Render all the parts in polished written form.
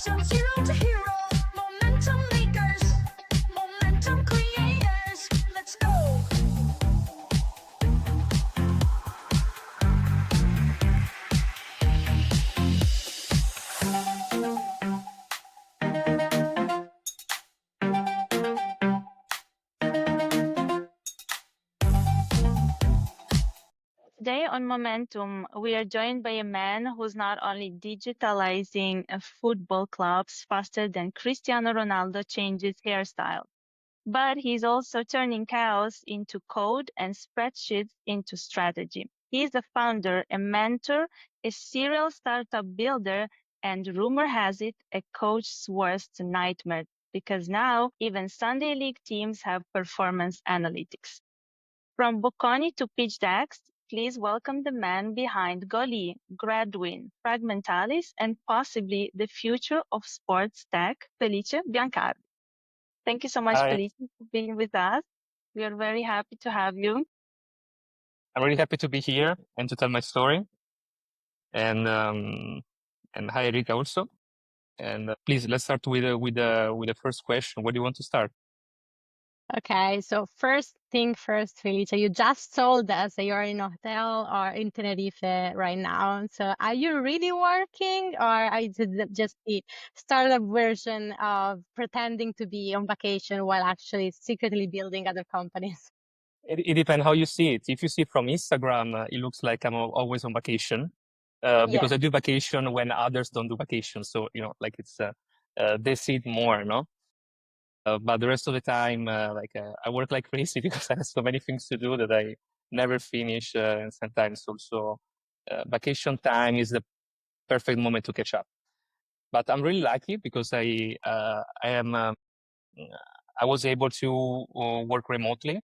So zero to hero, momentum makers, momentum creators. Let's go. Today on Momentum, we are joined by a man who's not only digitalizing football clubs faster than Cristiano Ronaldo changes hairstyle, but he's also turning chaos into code and spreadsheets into strategy. He's a founder, a mentor, a serial startup builder, and rumor has it, a coach's worst nightmare, because now even Sunday League teams have performance analytics. From Bocconi to pitch decks, please welcome the man behind Goli, Gradwin, Fragmentalis, and possibly the future of sports tech, Felice Biancardi. Thank you so much, Hi, Felice, for being with us. We are very happy to have you. I'm really happy to be here and to tell my story. And hi, Erika, also. And please, let's start with the first question. Where do you want to start? Okay, so first thing first, Felice, you just told us that you're in a hotel or in Tenerife right now. So are you really working, or is it just the startup version of pretending to be on vacation while actually secretly building other companies? It depends how you see it. If you see it from Instagram, it looks like I'm always on vacation because I do vacation when others don't do vacation. So, like it's they see it more, no? But the rest of the time, I work like crazy because I have so many things to do that I never finish. And sometimes also vacation time is the perfect moment to catch up. But I'm really lucky because I was able to work remotely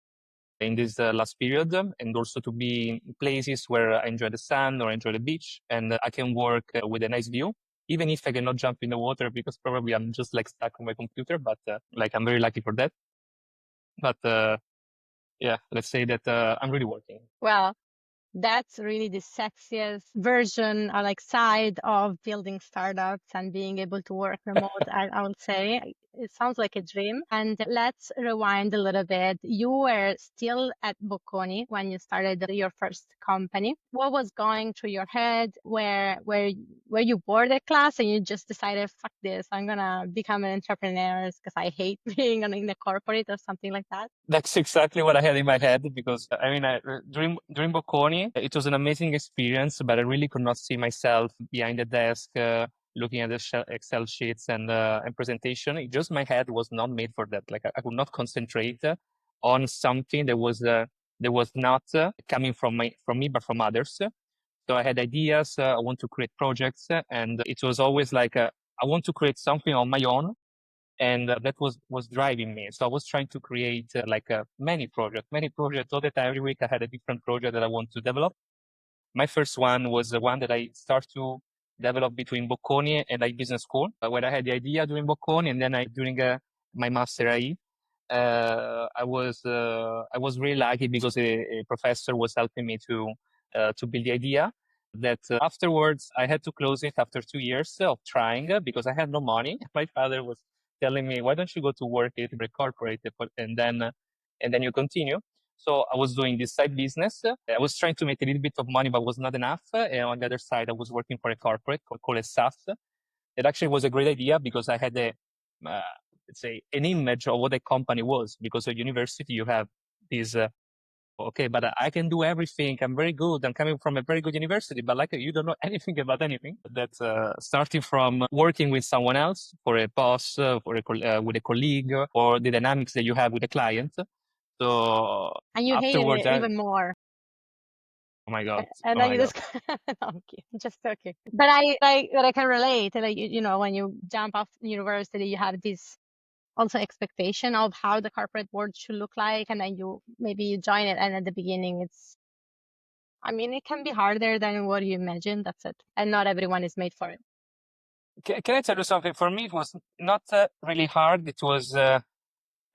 in this last period, and also to be in places where I enjoy the sun or enjoy the beach, and I can work with a nice view, even if I cannot jump in the water because probably I'm just like stuck on my computer. But I'm very lucky for that. But yeah, let's say that I'm really working. Well, that's really the sexiest version or like side of building startups and being able to work remote, I would say. It sounds like a dream. And let's rewind a little bit. You were still at Bocconi when you started your first company. What was going through your head? Were you bored at class and you just decided, fuck this, I'm gonna become an entrepreneur because I hate being in a corporate or something like that? That's exactly what I had in my head because during Bocconi, it was an amazing experience, but I really could not see myself behind the desk looking at the Excel sheets and presentation. It just my head was not made for that. Like I could not concentrate on something that was not coming from me, but from others. So I had ideas. I want to create projects, and it was always like I want to create something on my own. And that was driving me. So I was trying to create many projects all the time. Every week I had a different project that I want to develop. My first one was the one that I start to develop between Bocconi and business school, where I had the idea during Bocconi, and then during my master IE, I was really lucky because a professor was helping me to build the idea. That afterwards I had to close it after 2 years of trying because I had no money. My father was telling me, "Why don't you go to work at a corporate and then you continue?" So I was doing this side business. I was trying to make a little bit of money, but was not enough. And on the other side, I was working for a corporate called SAS. It actually was a great idea because I had let's say, an image of what a company was. Because at university, you have this, okay, but I can do everything. I'm very good. I'm coming from a very good university, but you don't know anything about anything. That's starting from working with someone else, for a boss, with a colleague, or the dynamics that you have with a client. So And you hated afterwards, it even more. oh my God. And Oh then my you God. just okay, just okay. But I can relate. Like when you jump off university, you have this also expectation of how the corporate world should look like, and then maybe you join it, and at the beginning it can be harder than what you imagine. That's it, and not everyone is made for it. Can I tell you something? For me, it was not really hard. It was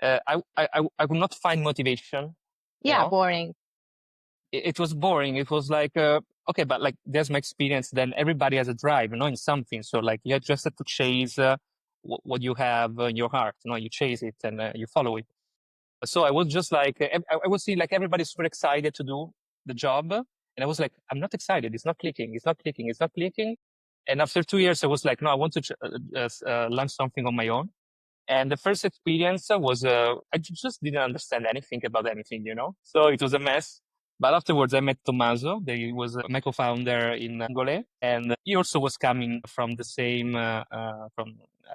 I could not find motivation. Yeah, boring. It was boring. It was like okay, but like there's my experience. Then everybody has a drive, in something. So like you just have to chase what you have in your heart. You chase it and you follow it. So I was just like, I was seeing like everybody's super excited to do the job. And I was like, I'm not excited. It's not clicking. It's not clicking. It's not clicking. And after 2 years, I was like, no, I want to launch something on my own. And the first experience was, I just didn't understand anything about anything. So it was a mess. But afterwards, I met Tommaso. He was my co-founder in Angole. And he also was coming from the same,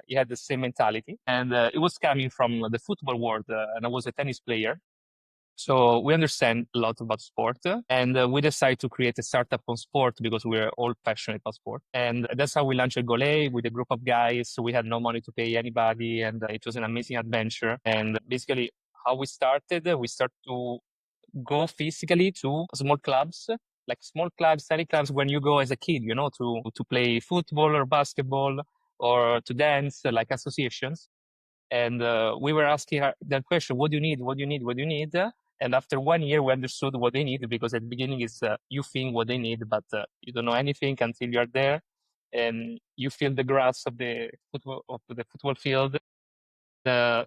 he had the same mentality. And he was coming from the football world. And I was a tennis player. So we understand a lot about sport, and we decided to create a startup on sport because we're all passionate about sport. And that's how we launched Golay with a group of guys. So we had no money to pay anybody, and it was an amazing adventure. And basically, how we started to go physically to small clubs, like small clubs, study clubs, when you go as a kid, to play football or basketball or to dance, like associations. And we were asking her that question: what do you need? What do you need? What do you need? And after 1 year, we understood what they need, because at the beginning it's you think what they need, but you don't know anything until you're there, and you feel the grass of the football field. A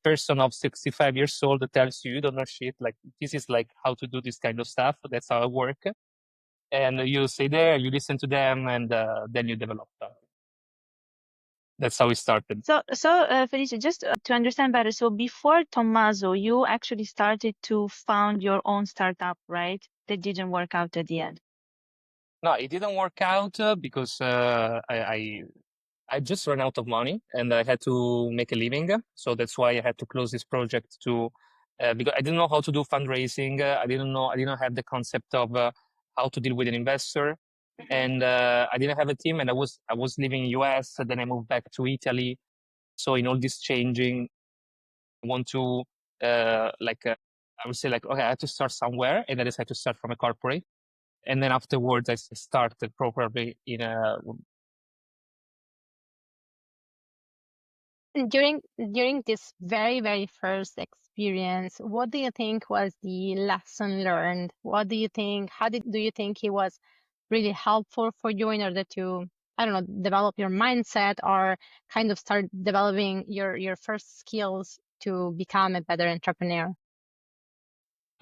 person of 65 years old tells you don't know shit. Like, this is like how to do this kind of stuff. That's how I work. And you stay there, you listen to them, and then you develop stuff. That's how we started. So, Felice, just to understand better, so before Tommaso, you actually started to found your own startup, right? That didn't work out at the end. No, it didn't work out because I just ran out of money and I had to make a living. So that's why I had to close this project because I didn't know how to do fundraising. I didn't have the concept of how to deal with an investor, and I didn't have a team. And I was living in US. Then I moved back to Italy. So in all this changing, I want to I would say like, okay, I have to start somewhere, and I decided to start from a corporate. And then afterwards, I started properly in a. During this very, very first experience, what do you think was the lesson learned? What do you think? Do you think it was really helpful for you in order to, I don't know, develop your mindset or kind of start developing your first skills to become a better entrepreneur?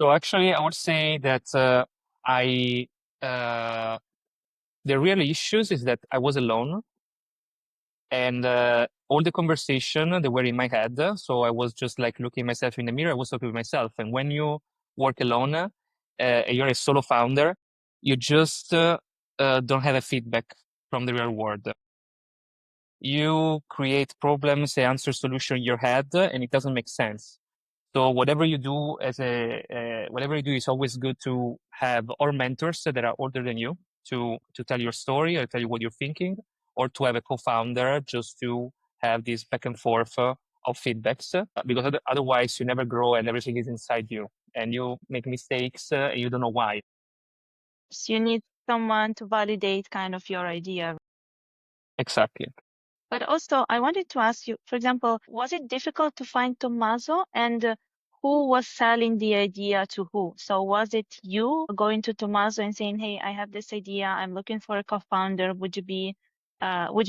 So actually, I would say that I the real issues is that I was alone, and all the conversation they were in my head. So I was just like looking myself in the mirror. I was talking with myself. And when you work alone, you're a solo founder, you just don't have a feedback from the real world. You create problems, answer solution in your head, and it doesn't make sense. So whatever you do is always good to have or mentors that are older than you to tell your story or tell you what you're thinking, or to have a co-founder just to have this back and forth of feedbacks, because otherwise you never grow and everything is inside you and you make mistakes and you don't know why. So you need someone to validate kind of your idea. Exactly. But also, I wanted to ask you, for example, was it difficult to find Tommaso, and who was selling the idea to who? So was it you going to Tommaso and saying, "Hey, I have this idea. I'm looking for a co-founder. Would you be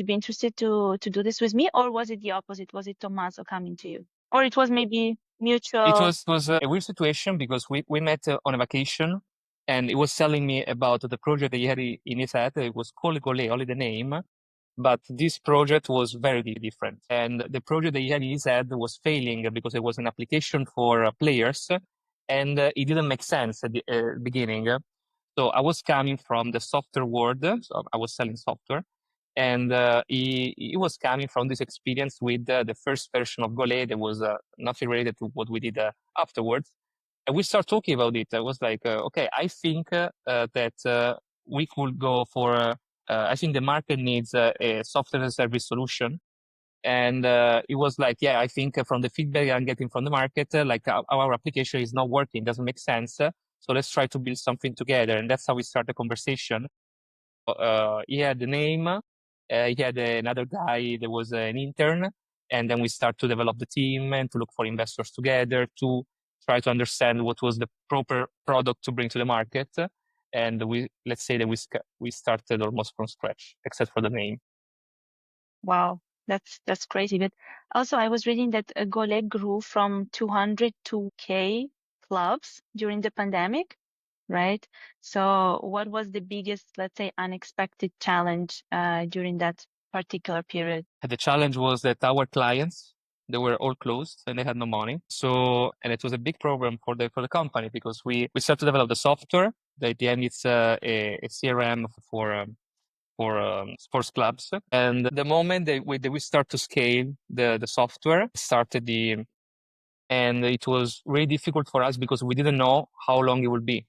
interested to do this with me?" Or was it the opposite? Was it Tommaso coming to you? Or it was maybe mutual? It was a weird situation because we met on a vacation, and he was telling me about the project that he had in his head. It was called Gole, only the name. But this project was very different. And the project that he had in his head was failing because it was an application for players, and it didn't make sense at the beginning. So I was coming from the software world, so I was selling software, and he was coming from this experience with the first version of Gole that was nothing related to what we did afterwards. And we started talking about it. I was like, okay, I think that we could go for I think the market needs a software as a service solution. And it was like, yeah, I think from the feedback I'm getting from the market, like our application is not working, doesn't make sense. So let's try to build something together. And that's how we start the conversation. He had the name, he had another guy that was an intern. And then we start to develop the team and to look for investors together to try to understand what was the proper product to bring to the market. and let's say that we started almost from scratch, except for the name. Wow, that's crazy. But also, I was reading that Gole grew from 200 to K clubs during the pandemic, right? So, what was the biggest, let's say, unexpected challenge during that particular period? And the challenge was that our clients, they were all closed and they had no money. So, and it was a big problem for the company because we started to develop the software. At the end, it's a CRM for sports clubs. And the moment that we start to scale the software, and it was really difficult for us because we didn't know how long it would be.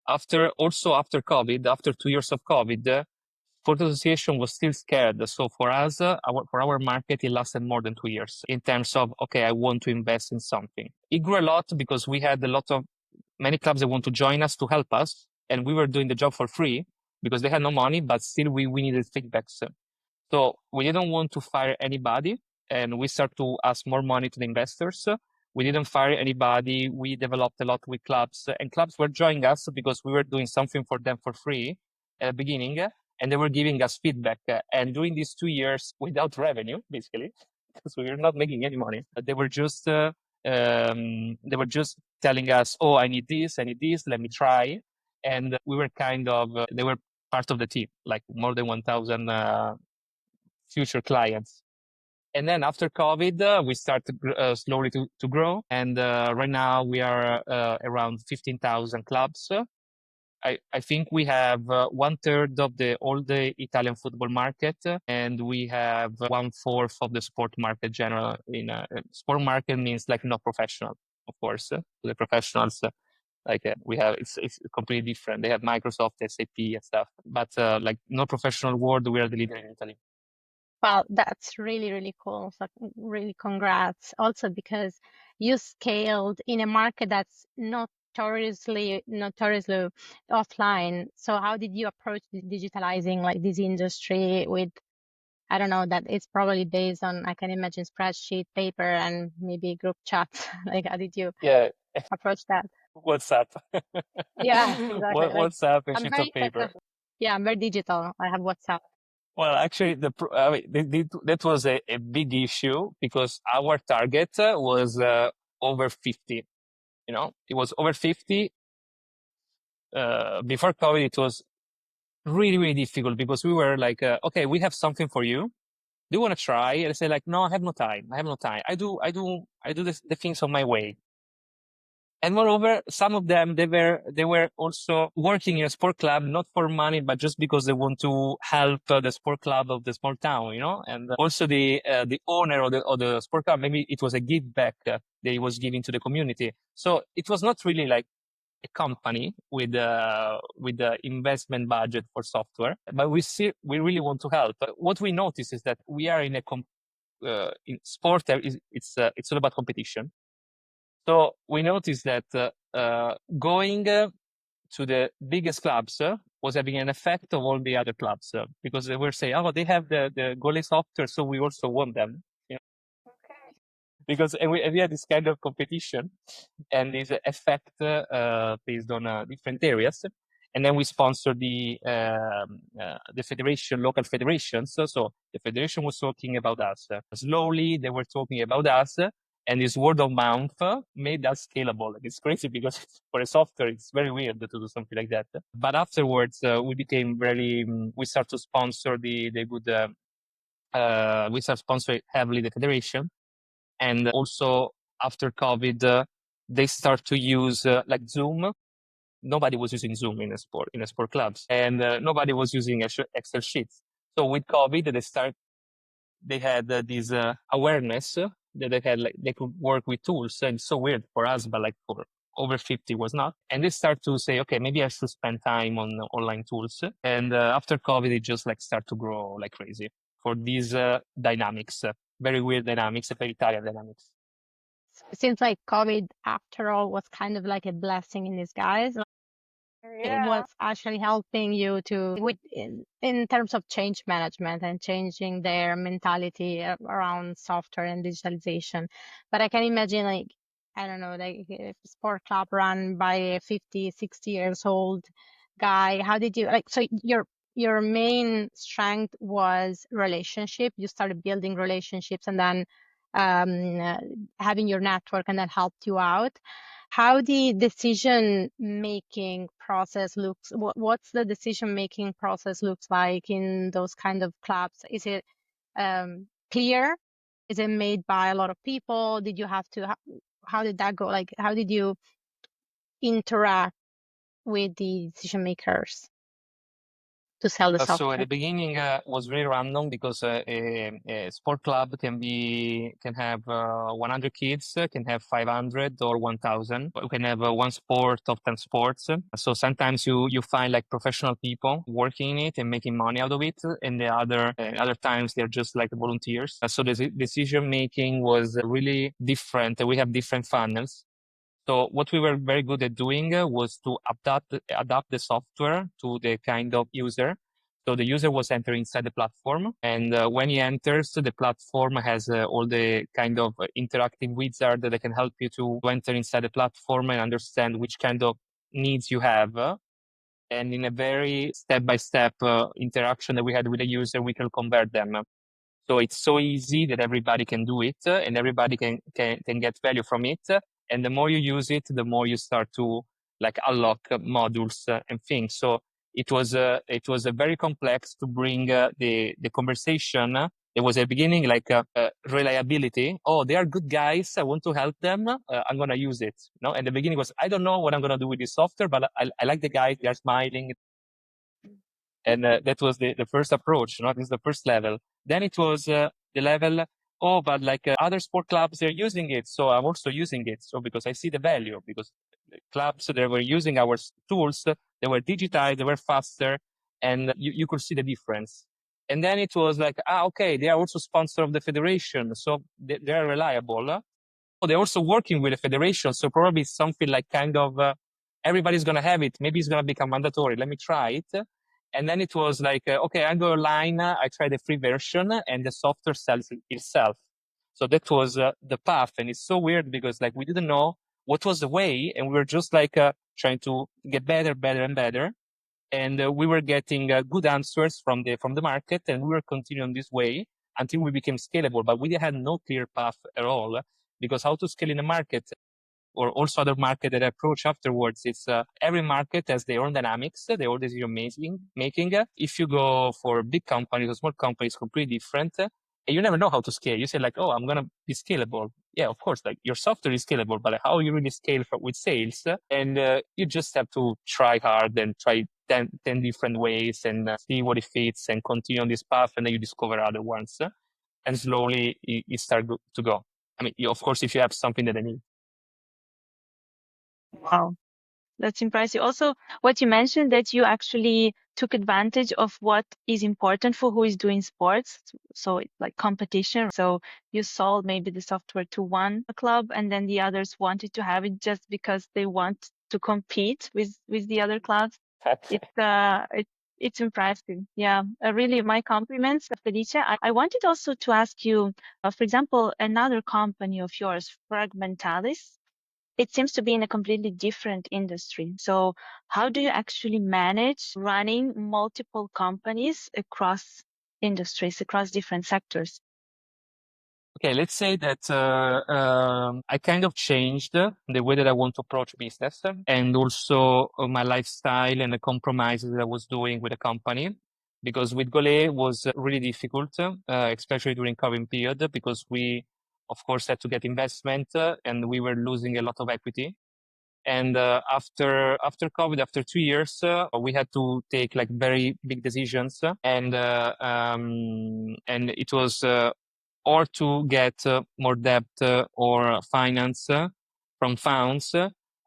After COVID, after 2 years of COVID, Sport Association was still scared. So for us, for our market, it lasted more than 2 years in terms of, okay, I want to invest in something. It grew a lot because we had many clubs that want to join us to help us. And we were doing the job for free because they had no money, but still we needed feedbacks. So we didn't want to fire anybody, and we start to ask more money to the investors. We didn't fire anybody. We developed a lot with clubs, and clubs were joining us because we were doing something for them for free at the beginning, and they were giving us feedback. And during these 2 years, without revenue, basically, because we were not making any money, they were just telling us, "Oh, I need this. Let me try." And we were they were part of the team, like more than 1,000 future clients. And then after COVID, we started slowly to grow. And right now we are around 15,000 clubs. I think we have 1/3 of all the Italian football market, and we have 1/4 of the sport market general. Sport market means like not professional, of course. The professionals, we have, it's completely different. They have Microsoft, SAP, and stuff. But like not professional world, we are the leader in Italy. Well, that's really, really cool. So really congrats. Also because you scaled in a market that's notoriously offline. So how did you approach digitalizing like this industry with, I don't know, that it's probably based on, I can imagine, spreadsheet, paper, and maybe group chat. Like, how did you Yeah, approach that? WhatsApp. Yeah, exactly. Like, WhatsApp and I'm sheets of very paper. yeah, I'm very digital. I have WhatsApp. Well, actually, that was a big issue because our target was over 50. It was over 50. Before COVID, it was really, really difficult because we were like, okay, we have something for you. Do you want to try? And I say like, no, I have no time. I do the things on my way. And moreover, some of them, they were also working in a sport club, not for money, but just because they want to help the sport club of the small town. And also the owner of the sport club, maybe it was a give back that he was giving to the community. So it was not really like a company with the investment budget for software, but we really want to help. What we notice is that we are in in sport. It's all about competition. So we noticed that going to the biggest clubs was having an effect of all the other clubs because they were saying, "Oh, they have the goalie software, so we also want them." Okay. Because we had this kind of competition and this effect based on different areas. And then we sponsor the federation, local federations. So the federation was talking about us. Slowly, they were talking about us. And this word of mouth made us scalable. It's crazy because for a software, it's very weird to do something like that. But afterwards, we became we start to sponsor the good, we start sponsoring heavily the federation. And also after COVID, they start to use like Zoom. Nobody was using Zoom in a sport clubs, and nobody was using Excel sheets. So with COVID, they had this awareness that they could work with tools. And it's so weird for us, but like for over 50 was not. And they start to say, okay, maybe I should spend time on online tools. And after COVID, it just like start to grow like crazy for these dynamics, very weird dynamics, very Italian dynamics. It seems like COVID, after all, was kind of like a blessing in disguise. It was actually helping you in terms of change management and changing their mentality around software and digitalization. But I can imagine, like, I don't know, like a sport club run by a 50, 60 years old guy? How did you like? So your main strength was relationship. You started building relationships, and then having your network, and that helped you out. How the decision making process looks? What's the decision making process looks like in those kind of clubs? Is it clear? Is it made by a lot of people? Did you have to? How did that go? Like, how did you interact with the decision makers to sell the So at software? the beginning was very random because a sport club can have 100 kids, can have 500 or 1,000. You can have one sport of 10 sports. So sometimes you find like professional people working in it and making money out of it, and the other times they're just like volunteers. So the decision making was really different. We have different funnels. So what we were very good at doing was to adapt the software to the kind of user. So the user was entering inside the platform, and when he enters, the platform has all the kind of interactive wizard that can help you to enter inside the platform and understand which kind of needs you have. And in a very step-by-step interaction that we had with the user, we can convert them. So it's so easy that everybody can do it and everybody can get value from it. And the more you use it, the more you start to like unlock modules and things. So it was very complex to bring the conversation. There was a beginning like reliability. Oh, they are good guys. I want to help them. I'm gonna use it. You know, and the beginning was I don't know what I'm gonna do with this software, but I like the guys. They're smiling. And that was the first approach, this is the first level. Then it was the level, oh, but like other sport clubs, they're using it. So I'm also using it. So because I see the value, because the clubs that were using our tools, they were digitized, they were faster, and you could see the difference. And then it was like, okay, they are also sponsor of the federation. So they are reliable. They're also working with the federation. So probably something like kind of, everybody's going to have it. Maybe it's going to become mandatory. Let me try it. And then it was like, okay, I go online, I try the free version, and the software sells itself. So that was the path. And it's so weird because like we didn't know what was the way, and we were just like trying to get better, better, and better. And we were getting good answers from the market, and we were continuing this way until we became scalable. But we had no clear path at all because how to scale in a market or also other market that I approach afterwards. It's every market has their own dynamics, their own decision making. If you go for big companies or small companies, completely different. And you never know how to scale. You say like, oh, I'm going to be scalable. Yeah, of course, like your software is scalable, but how you really scale with sales? And you just have to try hard and try 10 different ways and see what it fits and continue on this path. And then you discover other ones. And slowly you start to go. I mean, of course, if you have something that I need. Wow, that's impressive. Also, what you mentioned that you actually took advantage of what is important for who is doing sports. So it's like competition. So you sold maybe the software to one club and then the others wanted to have it just because they want to compete with the other clubs. It's impressive. Yeah, really, my compliments, Felice. I wanted also to ask you, for example, another company of yours, Fragmentalis. It seems to be in a completely different industry. So how do you actually manage running multiple companies across industries, across different sectors? Okay, let's say that I kind of changed the way that I want to approach business and also my lifestyle and the compromises that I was doing with the company. Because with Gole was really difficult, especially during COVID period, because we, of course, had to get investment and we were losing a lot of equity. And after COVID, after 2 years, we had to take like very big decisions, and it was or to get more debt or finance from funds,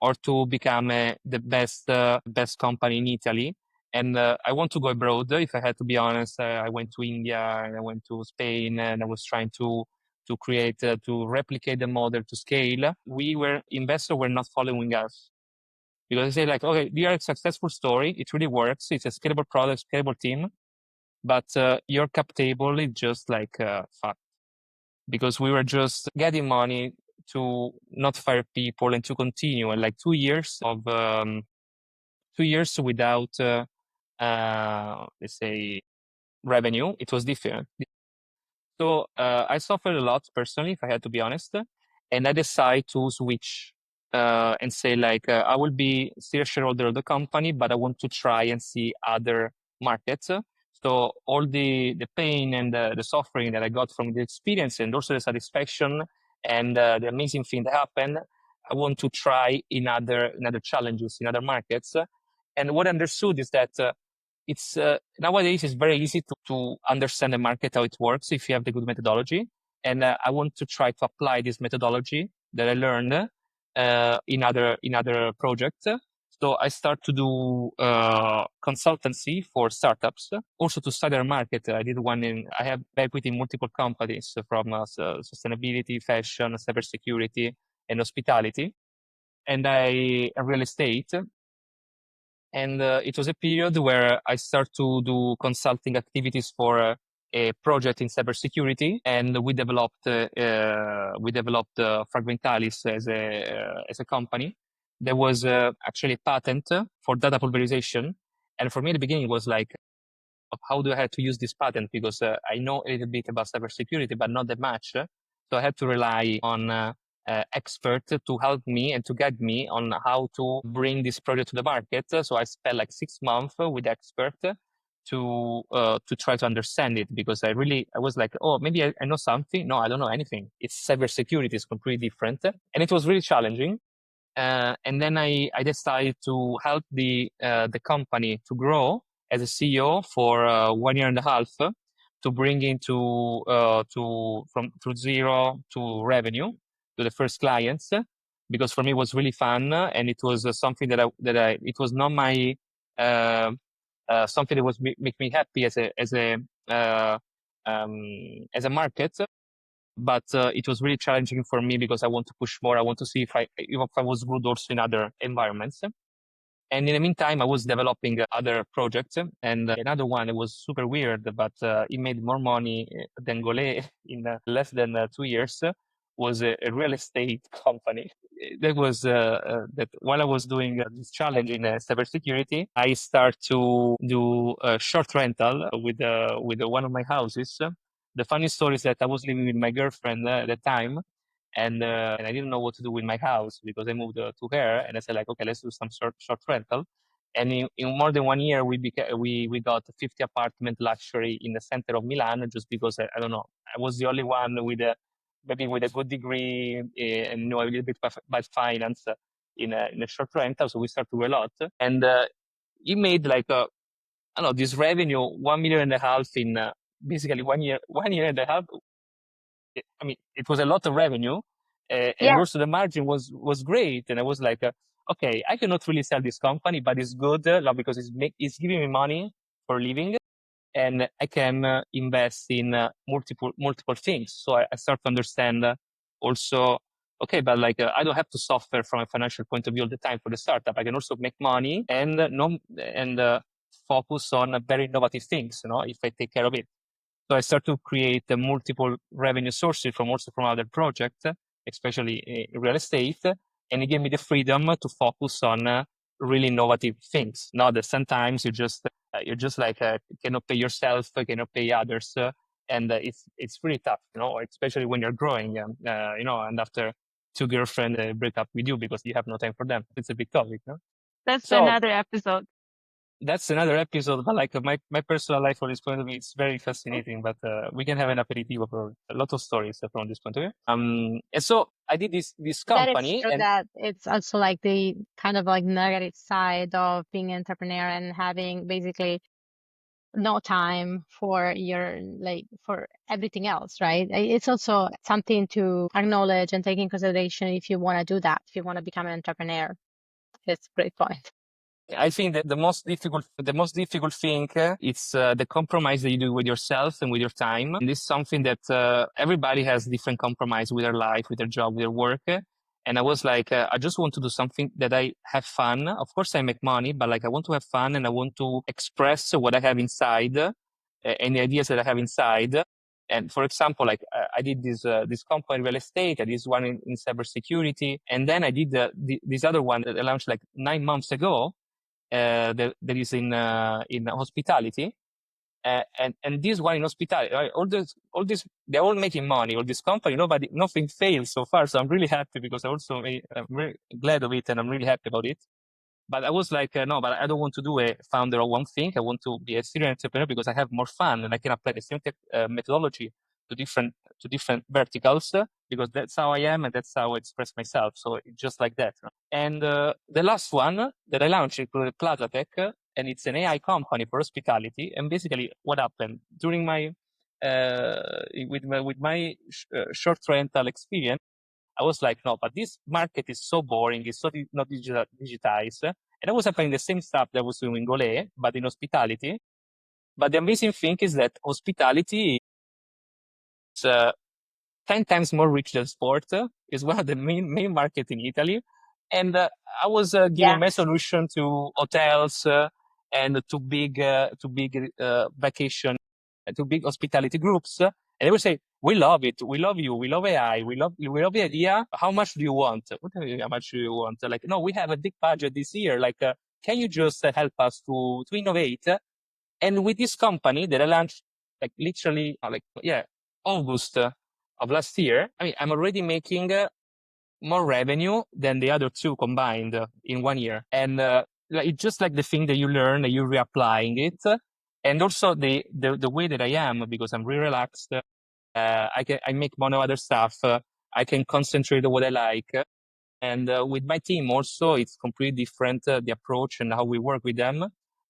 or to become the best company in Italy. And I want to go abroad. If I had to be honest, I went to India and I went to Spain, and I was trying to create to replicate the model to scale. Investors were not following us because they say like, okay, we are a successful story. It really works. It's a scalable product, scalable team, but your cap table is just like fuck, because we were just getting money to not fire people and to continue. And like 2 years of 2 years without, let's say, revenue. It was different. So I suffered a lot personally, if I had to be honest, and I decided to switch and say like I will be still a shareholder of the company, but I want to try and see other markets. So all the pain and the suffering that I got from the experience, and also the satisfaction and the amazing thing that happened, I want to try in other challenges in other markets. And what I understood is that it's nowadays it's very easy to understand the market, how it works, if you have the good methodology. And I want to try to apply this methodology that I learned in other projects. So I start to do consultancy for startups, also to study our market. I did one I have equity in multiple companies from sustainability, fashion, cybersecurity, and hospitality, and real estate. And it was a period where I started to do consulting activities for a project in cybersecurity, and we developed Fragmentalis as a company. There was actually a patent for data pulverization, and for me, at the beginning, it was like, how do I have to use this patent? Because I know a little bit about cybersecurity, but not that much. So I had to rely on expert to help me and to guide me on how to bring this project to the market. So I spent like 6 months with expert to try to understand it, because I was like, oh, maybe I know something. No, I don't know anything. It's cybersecurity is completely different, and it was really challenging. And then I decided to help the company to grow as a CEO for 1 year and a half, to bring into from zero to revenue to the first clients, because for me it was really fun, and it was something that it was not my something that was make me happy uh, as a market, but it was really challenging for me because I want to push more. I want to see if I was good also in other environments. And in the meantime, I was developing other projects, and another one that was super weird, but it made more money than Gole in less than 2 years, was a real estate company. That was that while I was doing this challenge in cybersecurity, I start to do short rental with one of my houses. The funny story is that I was living with my girlfriend at the time, and I didn't know what to do with my house because I moved to her, and I said like, okay, let's do some short rental. And in more than 1 year, we got a 50 apartment luxury in the center of Milan, just because I don't know, I was the only one with maybe with a good degree and know a little bit about finance in a short rental. So we started to do a lot, and he made like I don't know, this revenue 1.5 million in basically 1 year, 1 year and a half. I mean, it was a lot of revenue, and Yeah. also the margin was great. And I was like, okay, I cannot really sell this company, but it's good because it's giving me money for living, and I can invest in multiple things. So I start to understand also, okay, but like I don't have to suffer from a financial point of view all the time for the startup. I can also make money and focus on very innovative things. If I take care of it. So I start to create multiple revenue sources from other projects, especially in real estate, and it gave me the freedom to focus on really innovative things. Not that sometimes you're just like cannot pay yourself, cannot pay others, and it's really tough, especially when you're growing, and after two girlfriends break up with you because you have no time for them. It's a big topic, no? That's So another episode. that's another episode, but like my personal life from this point of view, it's very fascinating. But we can have an aperitivo for a lot of stories from this point of view. And so I did this That is company, true and that it's also like the kind of like negative side of being an entrepreneur and having basically no time for for everything else, right? It's also something to acknowledge and take in consideration if you want to do that, if you want to become an entrepreneur. It's a great point. I think that the most difficult thing it's the compromise that you do with yourself and with your time. And this is something that everybody has different compromise with their life, with their job, with their work. And I was like, I just want to do something that I have fun. Of course, I make money, but like I want to have fun and I want to express what I have inside and the ideas that I have inside. And for example, like I did this company in real estate, I did this one in cybersecurity, and then I did this other one that I launched like 9 months ago. that is in hospitality. And this one in hospitality, all this, they're all making money. All this company, nothing fails so far. So I'm really happy because I'm very glad of it, and I'm really happy about it. But I was like, no, but I don't want to do a founder of one thing. I want to be a serial entrepreneur because I have more fun and I can apply the same methodology to different verticals because that's how I am and that's how I express myself. So it's just like that. And the last one that I launched is called Plaza Tech, and it's an AI company for hospitality. And basically, what happened during my with my short rental experience, I was like, no, but this market is so boring. It's so not digitized. And I was applying the same stuff that I was doing in Gole, but in hospitality. But the amazing thing is that hospitality is 10 times more rich than sport. Is one of the main market in Italy. And I was giving my solution to hotels and to big vacation, to big hospitality groups. And they would say, we love it. We love you. We love AI. We love the idea. How much do you want? What do you mean, how much do you want? Like, no, we have a big budget this year. Like, can you just help us to innovate? And with this company that I launched, like literally, August of last year, I mean, I'm already making more revenue than the other two combined in 1 year. And it's just like the thing that you learn, and you're reapplying it. And also the way that I am, because I'm really relaxed, I make mono other stuff. I can concentrate on what I like. And with my team also, it's completely different, the approach and how we work with them.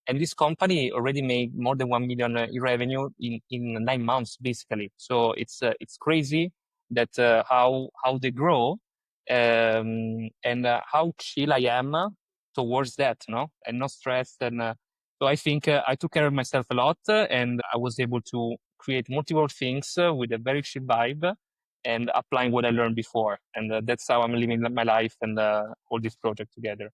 And this company already made more than 1 million in revenue in 9 months, basically. So it's crazy that how they grow, and how chill I am towards that, and not stressed. And so I think I took care of myself a lot, and I was able to create multiple things with a very chill vibe and applying what I learned before. And that's how I'm living my life and all this project together.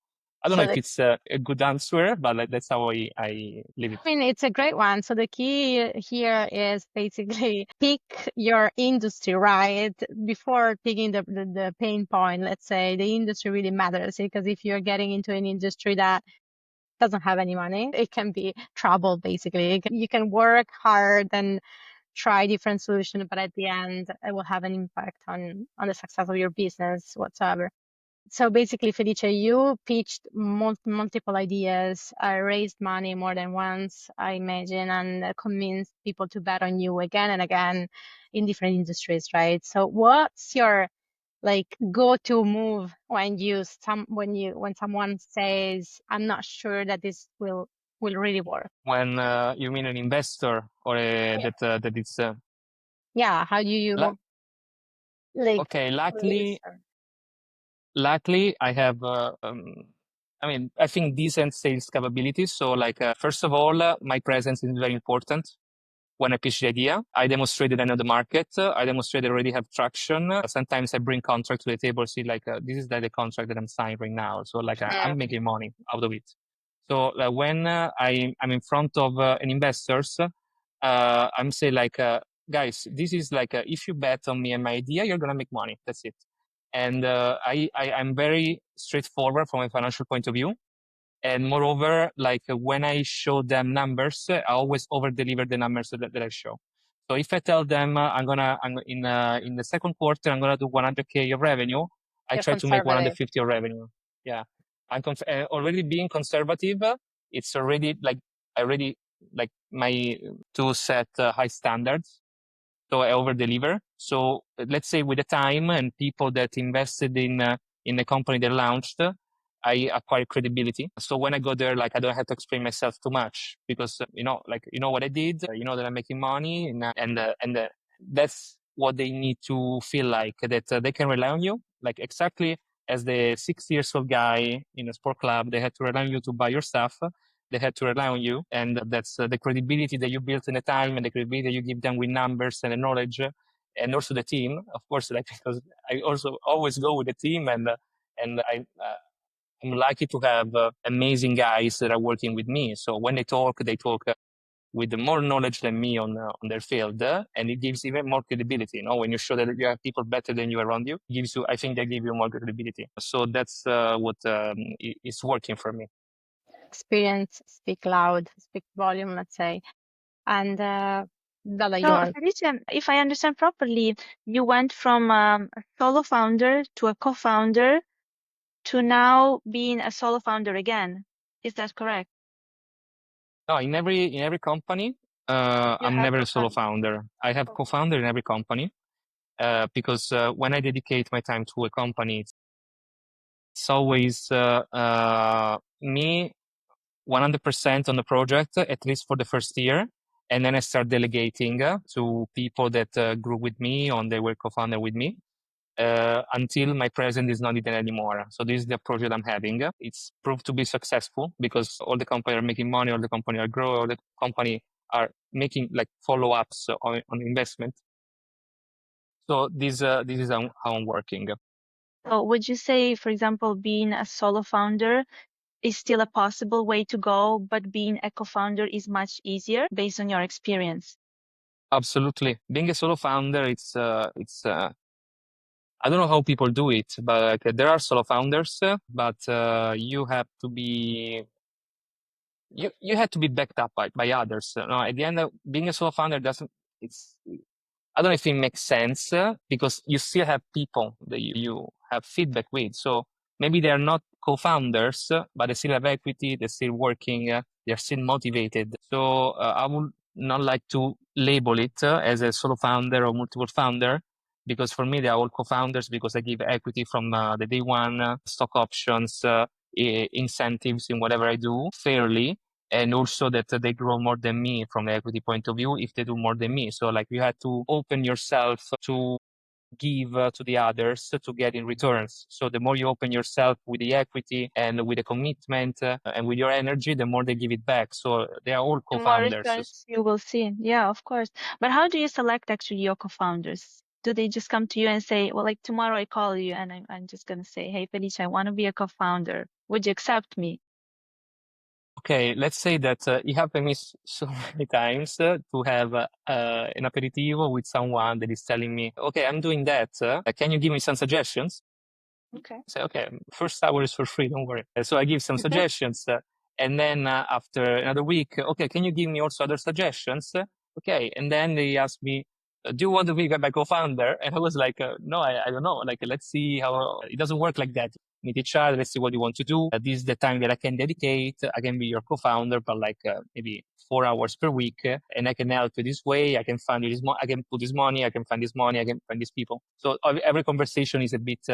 I don't know if it's a good answer, but that's how I live it. I mean, it's a great one. So the key here is basically pick your industry, right? Before picking the pain point, let's say the industry really matters, because if you're getting into an industry that doesn't have any money, it can be trouble, basically. You can work hard and try different solutions, but at the end, it will have an impact on the success of your business whatsoever. So basically, Felice, you pitched multiple ideas, raised money more than once, I imagine, and convinced people to bet on you again and again in different industries, right? So what's your go-to move when someone says, I'm not sure that this will really work? When you mean an investor or that it's Yeah, how do you okay, luckily I have I think decent sales capabilities. So first of all, my presence is very important. When I pitch the idea, I demonstrated I know the market. I demonstrated I already have traction. Sometimes I bring contract to the table, see this is the contract that I'm signing right now. So I'm making money out of it. So when I'm in front of an investors, I'm saying guys, this is if you bet on me and my idea, you're gonna make money. That's it. And I'm very straightforward from a financial point of view. And moreover, when I show them numbers, I always over deliver the numbers that I show. So if I tell them I'm in the second quarter I'm gonna do 100K of revenue, I try to make 150 of revenue. Yeah, I'm already being conservative. It's already I already my to set high standards. So I over deliver. So let's say with the time and people that invested in the company they launched, I acquire credibility. So when I go there, I don't have to explain myself too much because what I did, that I'm making money, and that's what they need to feel like that they can rely on you. Like exactly as the 6 years old guy in a sport club, they had to rely on you to buy your stuff. They had to rely on you, and that's the credibility that you built in the time and the credibility that you give them with numbers and the knowledge, and also the team, of course. Because I also always go with the team, and I'm lucky to have amazing guys that are working with me. So when they talk with more knowledge than me on their field, and it gives even more credibility. When you show that you have people better than you around you, I think they give you more credibility. So that's what is working for me. experience speak loud, speak volume, let's say. And Dalla, you So, are Felice, if I understand properly, you went from a solo founder to a co-founder to now being a solo founder again. Is that correct? No, in every company, You I'm have never a solo co-founder. founder. I have co-founder in every company because when I dedicate my time to a company, it's always me 100% on the project, at least for the first year. And then I start delegating to people that grew with me or they were co-founder with me until my presence is not needed anymore. So this is the approach that I'm having. It's proved to be successful because all the companies are making money, all the companies are growing, all the company are making like follow-ups on investment. So this is how I'm working. So would you say, for example, being a solo founder is still a possible way to go, but being a co-founder is much easier based on your experience? Absolutely. Being a solo founder, I don't know how people do it, but there are solo founders, but you have to be you have to be backed up by others. No, at the end, being a solo founder doesn't. It's I don't know if it makes sense because you still have people that you have feedback with. So maybe they're not co-founders, but they still have equity. They're still working. They're still motivated. So I would not like to label it as a solo founder or multiple founder because for me they are all co-founders because I give equity from the day one, stock options, incentives in whatever I do fairly and also that they grow more than me from the equity point of view if they do more than me. So like you have to open yourself to give to the others to get in returns. So the more you open yourself with the equity and with the commitment and with your energy, the more they give it back. So they are all The more co-founders. returns you will see. Yeah, of course. But how do you select actually your co-founders? Do they just come to you and say, well, like tomorrow I call you and I'm just going to say, hey, Felice, I want to be a co-founder. Would you accept me? Okay, let's say that it happened me so many times to have an aperitivo with someone that is telling me, okay, I'm doing that. Can you give me some suggestions? Okay. Say, okay, first hour is for free, don't worry. So I give some suggestions. And then after another week, okay, can you give me also other suggestions? Okay. And then they asked me, do you want to be my co-founder? And I was like, no, I don't know. Like, let's see how it doesn't work like that. Meet each other. Let's see what you want to do. This is the time that I can dedicate. I can be your co-founder, but like maybe 4 hours per week. And I can help you this way. I can find you this I can put this money. I can find this money. I can find these people. So every conversation is a bit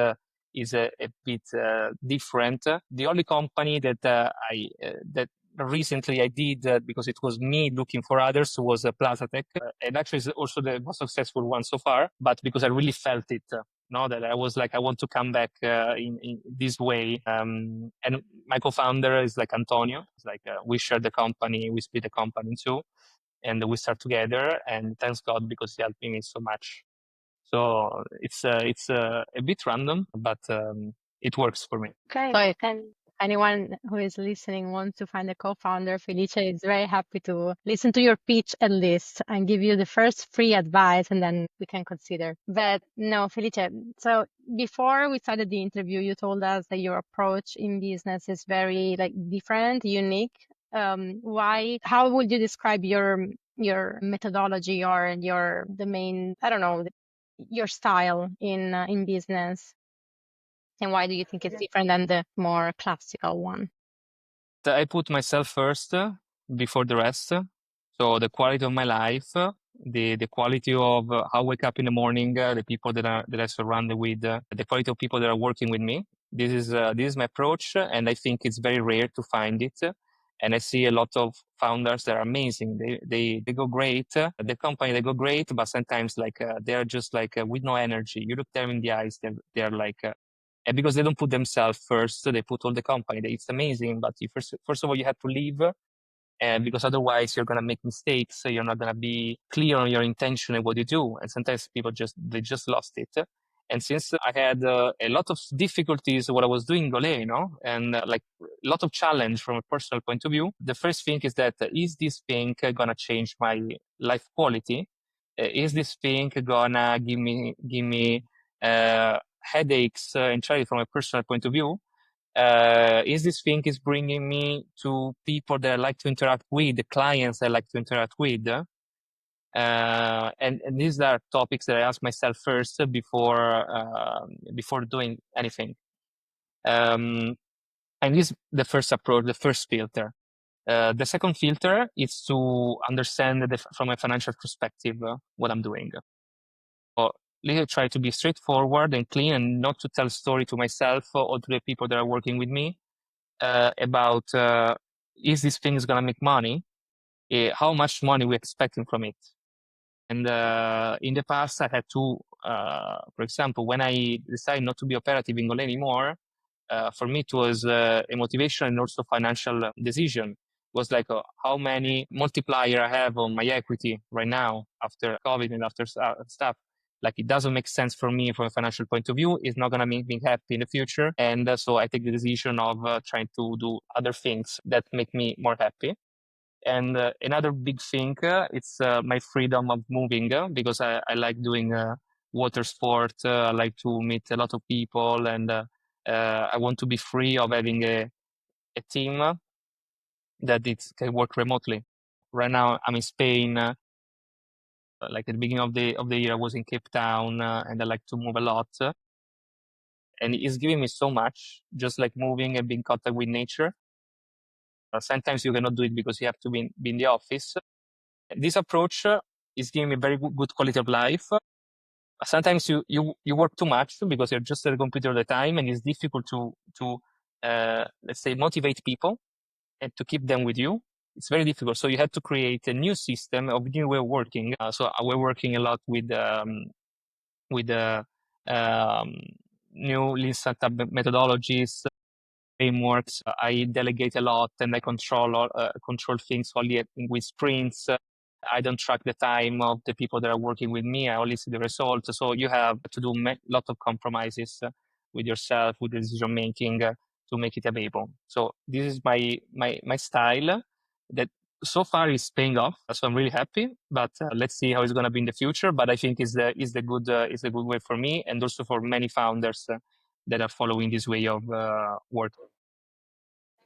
different. The only company that that recently I did because it was me looking for others was Plasatech, and actually it's also the most successful one so far. But because I really felt it, no, that I was like I want to come back in this way. And my co-founder is like Antonio. It's like we share the company, we split the company too, and we start together. And thanks God because he helped me so much. So it's a bit random, but it works for me. Okay. so if anyone who is listening wants to find a co-founder, Felice is very happy to listen to your pitch at least and give you the first free advice, and then we can consider. But no, Felice, so before we started the interview, you told us that your approach in business is very like different, unique. How would you describe your methodology or the main, I don't know, your style in business? And why do you think it's different than the more classical one? I put myself first before the rest. So the quality of my life, the quality of how I wake up in the morning, the people that I surrounded with, the quality of people that are working with me. This is my approach, and I think it's very rare to find it. And I see a lot of founders that are amazing. They go great. The company they go great, but sometimes like they're just like with no energy. You look them in the eyes, they're like and because they don't put themselves first, they put all the company. It's amazing, but first of all, you have to leave, and because otherwise you're gonna make mistakes. So you're not gonna be clear on your intention and what you do. And sometimes people they just lost it. And since I had a lot of difficulties what I was doing Gole, and like a lot of challenge from a personal point of view, the first thing is that is this thing gonna change my life quality? Is this thing gonna give me headaches entirely from a personal point of view? Is this thing is bringing me to people that I like to interact with, the clients I like to interact with? And these are topics that I ask myself first before doing anything. And this is the first approach, the first filter. The second filter is to understand from a financial perspective what I'm doing. So really try to be straightforward and clean, and not to tell a story to myself or to the people that are working with me about is this thing is gonna make money? How much money we're expecting from it? And in the past, I had to, for example, when I decided not to be operative in Goal anymore, for me it was a motivation and also financial decision. It was like how many multiplier I have on my equity right now after COVID and after stuff. Like it doesn't make sense for me from a financial point of view. It's not gonna make me happy in the future, and so I take the decision of trying to do other things that make me more happy. And another big thing, it's my freedom of moving because I like doing water sport. I like to meet a lot of people, and I want to be free of having a team that it can work remotely. Right now, I'm in Spain. Like at the beginning of the year, I was in Cape Town, and I like to move a lot. And it's giving me so much, just like moving and being in contact with nature. Sometimes you cannot do it because you have to be in the office. This approach is giving me very good quality of life. Sometimes you work too much because you're just at the computer all the time, and it's difficult to let's say motivate people and to keep them with you. It's very difficult. So you have to create a new system of new way of working. So we're working a lot with um, new lean startup methodologies, frameworks. I delegate a lot and I control things only with sprints. I don't track the time of the people that are working with me. I only see the results. So you have to do a lot of compromises with yourself, with the decision making to make it available. So this is my style that so far is paying off. So I'm really happy. But let's see how it's going to be in the future. But I think is the good way for me and also for many founders that are following this way of work.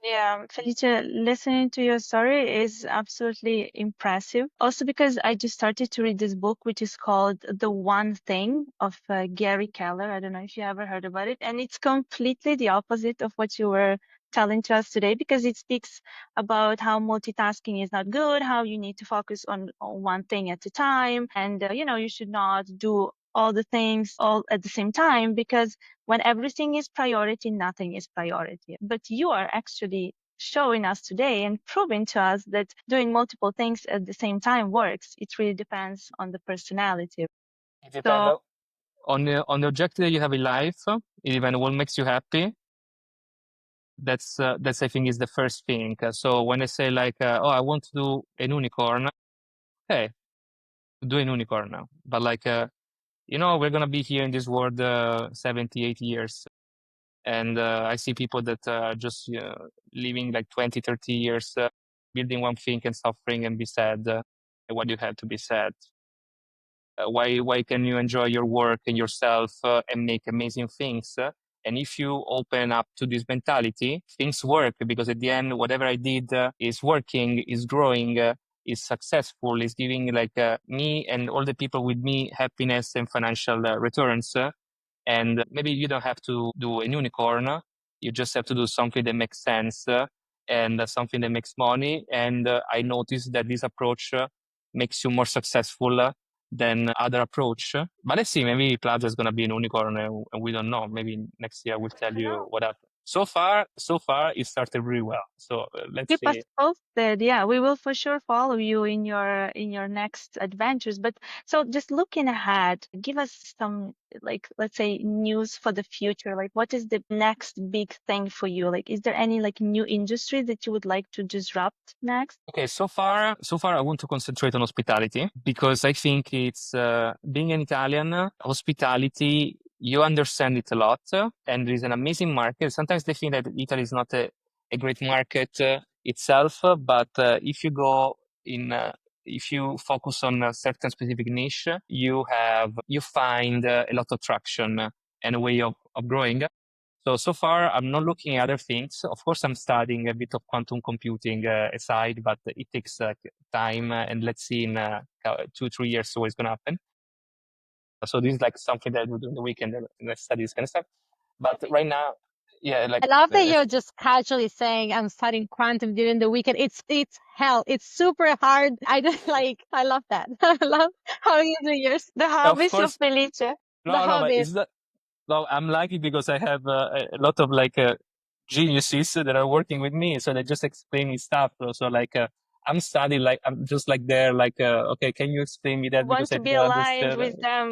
Yeah, Felice, listening to your story is absolutely impressive. Also, because I just started to read this book, which is called The One Thing of Gary Keller. I don't know if you ever heard about it. And it's completely the opposite of what you were telling to us today, because it speaks about how multitasking is not good, how you need to focus on one thing at a time. And, you should not do all the things all at the same time, because when everything is priority, nothing is priority. But you are actually showing us today and proving to us that doing multiple things at the same time works. It really depends on the personality. It depends So on the objective that you have in life. It depends on what makes you happy. That's I think is the first thing. So when I say like, oh, I want to do an unicorn, okay, do an unicorn now. But like, we're gonna be here in this world 70, 80 years. And I see people that are just living like 20, 30 years, building one thing and suffering and be sad. Why do you have to be sad? Why can you enjoy your work and yourself and make amazing things? And if you open up to this mentality, things work, because at the end, whatever I did is working, is growing, is successful, is giving like me and all the people with me happiness and financial returns. And maybe you don't have to do a unicorn. You just have to do something that makes sense and something that makes money. And I noticed that this approach makes you more successful than other approach. But let's see, maybe Plaza is going to be an unicorn and we don't know. Maybe next year we'll tell you what happened. So far, it started really well. So let's keep us see. posted. Yeah, we will for sure follow you in your next adventures. But so just looking ahead, give us some, like, let's say, news for the future. Like, what is the next big thing for you? Like, is there any like new industry that you would like to disrupt next? Okay, so far I want to concentrate on hospitality because I think it's being an Italian, hospitality, you understand it a lot, and there is an amazing market. Sometimes they think that Italy is not a great market itself, but if you go in, if you focus on a certain specific niche, you find a lot of traction and a way of growing. So far, I'm not looking at other things. Of course, I'm studying a bit of quantum computing aside, but it takes time, and let's see in 2-3 years what's going to happen. So this is like something that I do during the weekend, and I study this kind of stuff. But right now, yeah, like I love that you're just casually saying I'm studying quantum during the weekend. It's hell. It's super hard. I just like I love that. I love how you do yours. The of hobbies of course, Felice. The no, but hobbies. it's not. No, I'm lucky because I have a lot of like geniuses that are working with me, so they just explain me stuff. So like I'm studying, like I'm just like there, like okay, can you explain me that Want because I to be didn't aligned understand? with them.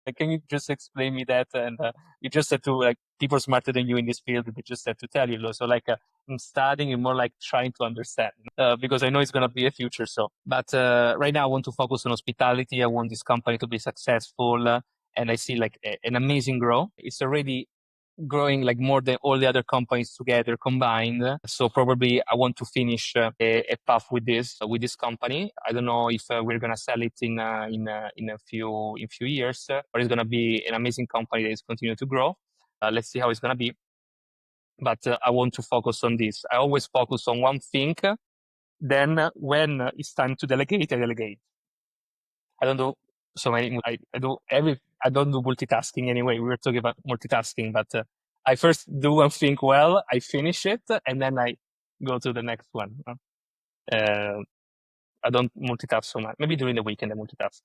Like, can you just explain me that? And you just have to like people smarter than you in this field, they just have to tell you. So like I'm studying and more like trying to understand because I know it's gonna be a future. So, but right now I want to focus on hospitality. I want this company to be successful, and I see like an amazing growth. It's already growing like more than all the other companies together combined. So probably I want to finish a path with this company. I don't know if we're gonna sell it in a few years, but it's gonna be an amazing company that is continuing to grow. Let's see how it's gonna be. But I want to focus on this. I always focus on one thing. Then when it's time to delegate, I delegate. I don't do so many. I don't do multitasking anyway. We were talking about multitasking, but I first do one thing well, I finish it, and then I go to the next one. I don't multitask so much. Maybe during the weekend I multitask.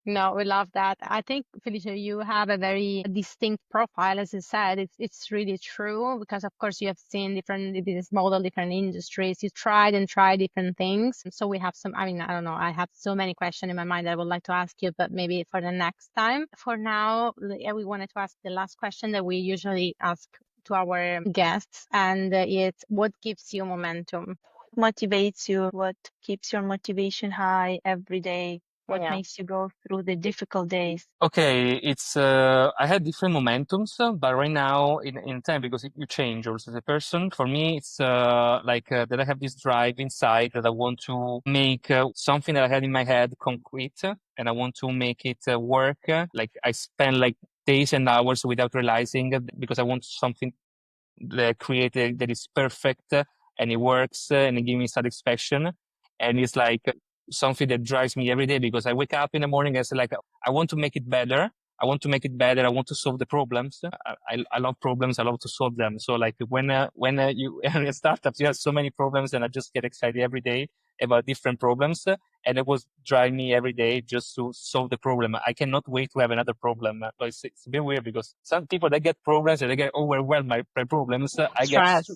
No, we love that. I think, Felicia, you have a very distinct profile, as you said. It's really true because, of course, you have seen different business model, different industries. You tried and tried different things. So we have some. I mean, I don't know. I have so many questions in my mind that I would like to ask you, but maybe for the next time. For now, we wanted to ask the last question that we usually ask to our guests, and it's what gives you momentum? Motivates you? What keeps your motivation high every day? What Yeah. makes you go through the difficult days? Okay, it's I had different momentums, but right now in time because you change also as a person. For me, it's like that I have this drive inside that I want to make something that I had in my head concrete, and I want to make it work. Like I spend like days and hours without realizing it because I want something created that is perfect and it works and it gives me satisfaction. And it's like something that drives me every day because I wake up in the morning and say like, I want to make it better. I want to make it better. I want to solve the problems. I love problems. I love to solve them. So like when you in startups, you have so many problems and I just get excited every day about different problems. And it was driving me every day just to solve the problem. I cannot wait to have another problem. But it's a bit weird because some people they get problems and they get overwhelmed by problems. I get Stress.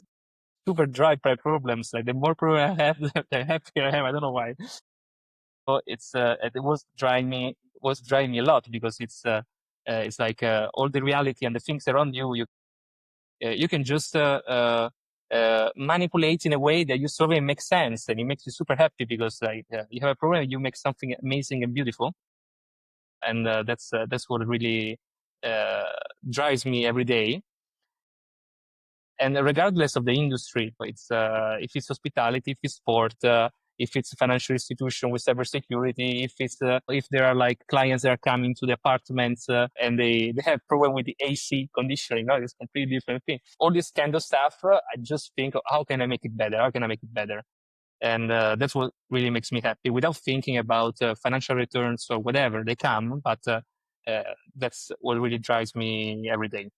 super drive by problems. Like the more problems I have, the happier I am. I don't know why. So it was driving me a lot because it's like all the reality and the things around you can just manipulate in a way that you sort of make sense and it makes you super happy because like you have a problem, you make something amazing and beautiful, and that's what really uh, drives me every day. And regardless of the industry, it's if it's hospitality, if it's sport, if it's a financial institution with cybersecurity, if there are like clients that are coming to the apartments and they have problem with the AC conditioning, no, it's a completely different thing. All this kind of stuff, I just think, how can I make it better? How can I make it better? And that's what really makes me happy without thinking about financial returns or whatever they come. But that's what really drives me every day.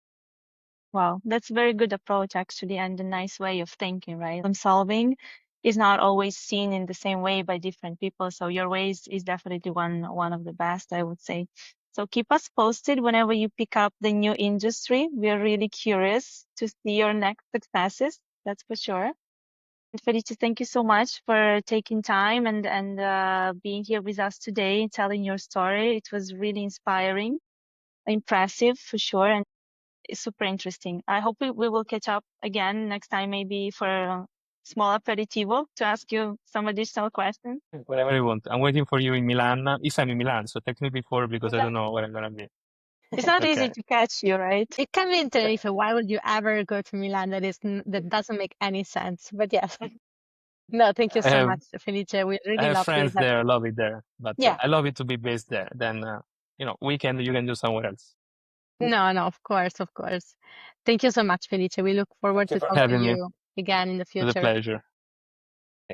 Wow, that's a very good approach actually, and a nice way of thinking, right? Problem solving is not always seen in the same way by different people. So your ways is definitely one of the best, I would say. So keep us posted whenever you pick up the new industry. We're really curious to see your next successes, that's for sure. And Felice, thank you so much for taking time and being here with us today, telling your story. It was really inspiring, impressive for sure, and it's super interesting. I hope we will catch up again next time, maybe for a small aperitivo to ask you some additional questions. Whatever you want. I'm waiting for you in Milan. If I'm in Milan, so text me before because I don't know where I'm gonna be. It's not easy Okay. to catch you, right? It can be in Tenerife. Why would you ever go to Milan? That doesn't make any sense. But yes. No, thank you I so have much, Felice. We I really have love this. friends there. I love it there, but Yeah. I love it to be based there. Then weekend you can do somewhere else. No, no, of course, of course. Thank you so much, Felice. We look forward Thank you to for talk to having me. It you again in the was a future. pleasure.